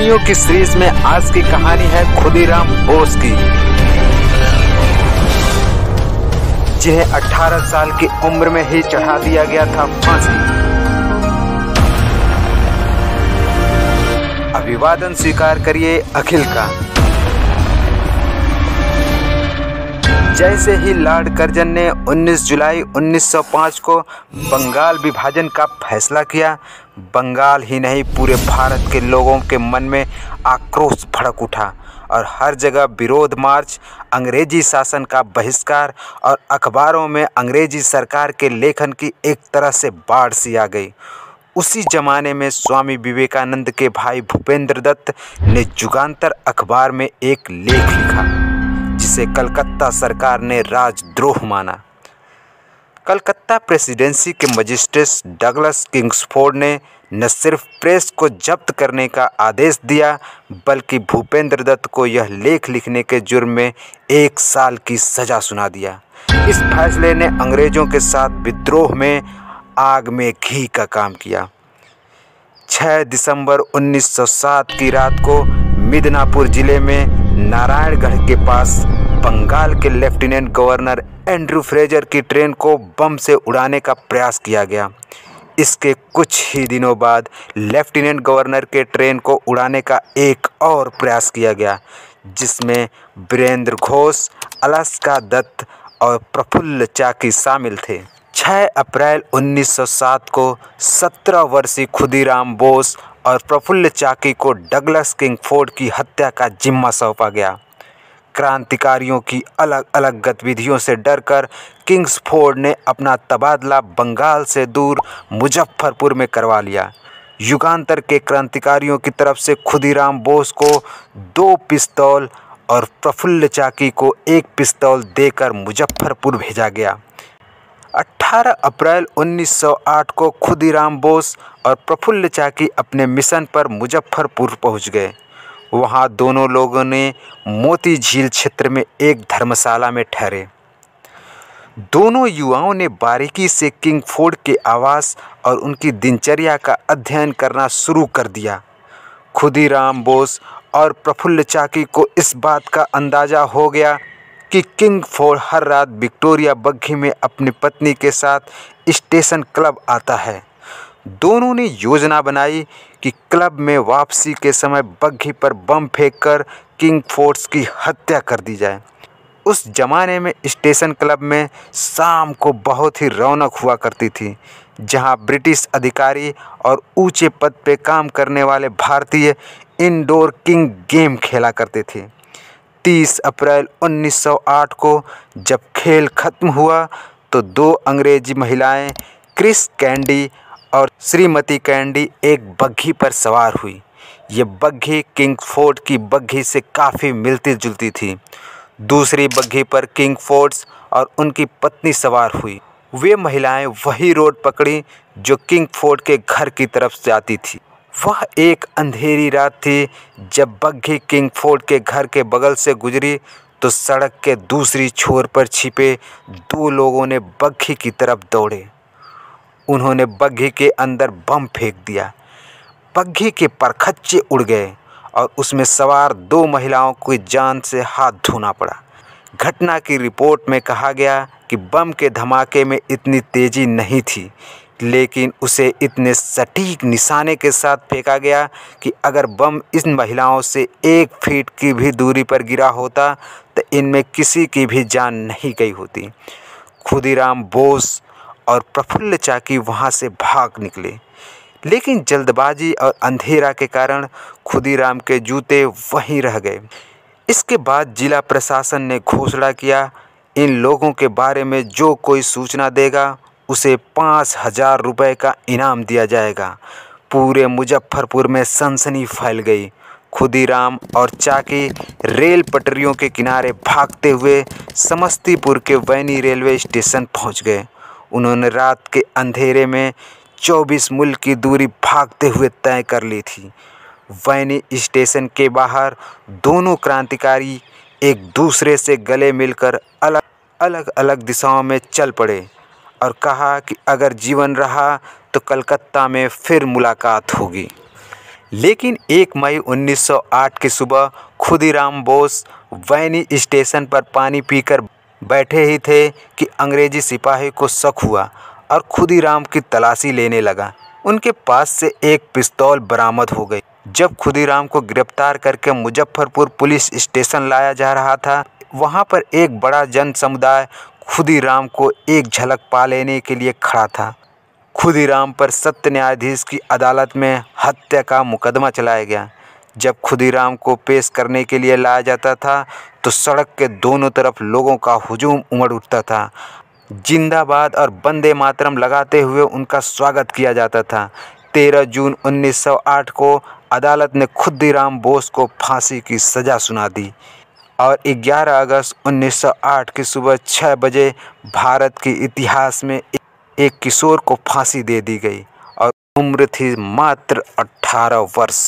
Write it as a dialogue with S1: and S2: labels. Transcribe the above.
S1: कहानियों की सीरीज में आज की कहानी है खुदीराम बोस की, जिन्हें 18 साल की उम्र में ही चढ़ा दिया गया था फांसी। अभिवादन स्वीकार करिए अखिल का। जैसे ही लॉर्ड कर्जन ने 19 जुलाई 1905 को बंगाल विभाजन का फैसला किया, बंगाल ही नहीं पूरे भारत के लोगों के मन में आक्रोश भड़क उठा और हर जगह विरोध मार्च, अंग्रेजी शासन का बहिष्कार और अखबारों में अंग्रेजी सरकार के लेखन की एक तरह से बाढ़ सी आ गई। उसी जमाने में स्वामी विवेकानंद के भाई भूपेंद्र दत्त ने युगांतर अखबार में एक लेख लिखा, जिसे कलकत्ता सरकार ने राजद्रोह माना। कलकत्ता प्रेसिडेंसी के मजिस्ट्रेट डगलस किंग्सफोर्ड ने न सिर्फ प्रेस को जब्त करने का आदेश दिया, बल्कि भूपेंद्र दत्त को यह लेख लिखने के जुर्म में 1 साल की सजा सुना दिया। इस फैसले ने अंग्रेजों के साथ विद्रोह में आग में घी का काम किया। 6 दिसंबर 1907 की रात को मिदनापुर जिले में नारायणगढ़ के पास बंगाल के लेफ्टिनेंट गवर्नर एंड्रू फ्रेजर की ट्रेन को बम से उड़ाने का प्रयास किया गया। इसके कुछ ही दिनों बाद लेफ्टिनेंट गवर्नर के ट्रेन को उड़ाने का एक और प्रयास किया गया, जिसमें वीरेंद्र घोष, अलास्का दत्त और प्रफुल्ल चाकी शामिल थे। 6 अप्रैल 1907 को 17 वर्षीय खुदीराम बोस और प्रफुल्ल चाकी को डगलस किंगफोर्ड की हत्या का जिम्मा सौंपा गया। क्रांतिकारियों की अलग अलग गतिविधियों से डरकर किंग्सफोर्ड ने अपना तबादला बंगाल से दूर मुजफ्फरपुर में करवा लिया। युगांतर के क्रांतिकारियों की तरफ से खुदीराम बोस को 2 पिस्तौल और प्रफुल्ल चाकी को 1 पिस्तौल देकर मुजफ्फरपुर भेजा गया। 18 अप्रैल 1908 को खुदीराम बोस और प्रफुल्ल चाकी अपने मिशन पर मुजफ्फरपुर पहुंच गए। वहां दोनों लोगों ने मोती झील क्षेत्र में एक धर्मशाला में ठहरे। दोनों युवाओं ने बारीकी से किंगफोर्ड के आवास और उनकी दिनचर्या का अध्ययन करना शुरू कर दिया। खुदीराम बोस और प्रफुल्ल चाकी को इस बात का अंदाज़ा हो गया कि किंगफोर्ड हर रात विक्टोरिया बग्घी में अपनी पत्नी के साथ स्टेशन क्लब आता है। दोनों ने योजना बनाई कि क्लब में वापसी के समय बग्घी पर बम फेंककर किंगफोर्ड की हत्या कर दी जाए। उस जमाने में स्टेशन क्लब में शाम को बहुत ही रौनक हुआ करती थी, जहां ब्रिटिश अधिकारी और ऊंचे पद पे काम करने वाले भारतीय इंडोर किंग गेम खेला करते थे। 30 अप्रैल 1908 को जब खेल खत्म हुआ तो 2 अंग्रेजी महिलाएं क्रिस कैंडी और श्रीमती कैंडी एक बग्घी पर सवार हुई। ये बग्घी किंगफोर्ड की बग्घी से काफ़ी मिलती जुलती थी। दूसरी बग्घी पर किंगफोर्ड और उनकी पत्नी सवार हुई। वे महिलाएं वही रोड पकड़ी जो किंगफोर्ड के घर की तरफ जाती थी। वह एक अंधेरी रात थी जब बग्घी किंगफोर्ड के घर के बगल से गुजरी तो सड़क के दूसरी छोर पर छिपे 2 लोगों ने बग्घी की तरफ दौड़े। उन्होंने बग्घी के अंदर बम फेंक दिया। बग्घी के परखच्चे उड़ गए और उसमें सवार 2 महिलाओं को जान से हाथ धोना पड़ा। घटना की रिपोर्ट में कहा गया कि बम के धमाके में इतनी तेज़ी नहीं थी, लेकिन उसे इतने सटीक निशाने के साथ फेंका गया कि अगर बम इन महिलाओं से 1 फीट की भी दूरी पर गिरा होता तो इनमें किसी की भी जान नहीं गई होती। खुदीराम बोस और प्रफुल्ल चाकी वहां से भाग निकले, लेकिन जल्दबाजी और अंधेरा के कारण खुदीराम के जूते वहीं रह गए। इसके बाद जिला प्रशासन ने घोषणा किया, इन लोगों के बारे में जो कोई सूचना देगा उसे 5000 रुपये का इनाम दिया जाएगा। पूरे मुजफ्फरपुर में सनसनी फैल गई। खुदीराम और चाकी रेल पटरियों के किनारे भागते हुए समस्तीपुर के वैनी रेलवे स्टेशन पहुंच गए। उन्होंने रात के अंधेरे में 24 मील की दूरी भागते हुए तय कर ली थी। वैनी स्टेशन के बाहर दोनों क्रांतिकारी एक दूसरे से गले मिलकर अलग अलग दिशाओं में चल पड़े और कहा कि अगर जीवन रहा तो कलकत्ता में फिर मुलाकात होगी। लेकिन 1 मई 1908 की सुबह खुदीराम बोस वैनी स्टेशन पर पानी पीकर बैठे ही थे कि अंग्रेजी सिपाही को शक हुआ और खुदीराम की तलाशी लेने लगा। उनके पास से एक पिस्तौल बरामद हो गई। जब खुदीराम को गिरफ्तार करके मुजफ्फरपुर पुलिस स्टेशन लाया जा रहा था, वहां पर एक बड़ा जन समुदाय खुदीराम को एक झलक पा लेने के लिए खड़ा था। खुदीराम पर सत्य न्यायाधीश की अदालत में हत्या का मुकदमा चलाया गया। जब खुदीराम को पेश करने के लिए लाया जाता था तो सड़क के दोनों तरफ लोगों का हुजूम उमड़ उठता था। जिंदाबाद और वंदे मातरम लगाते हुए उनका स्वागत किया जाता था। 13 जून 1908 को अदालत ने खुदीराम बोस को फांसी की सज़ा सुना दी और 11 अगस्त 1908 की सुबह 6 बजे भारत के इतिहास में एक किशोर को फांसी दे दी गई और उम्र थी मात्र 18 वर्ष।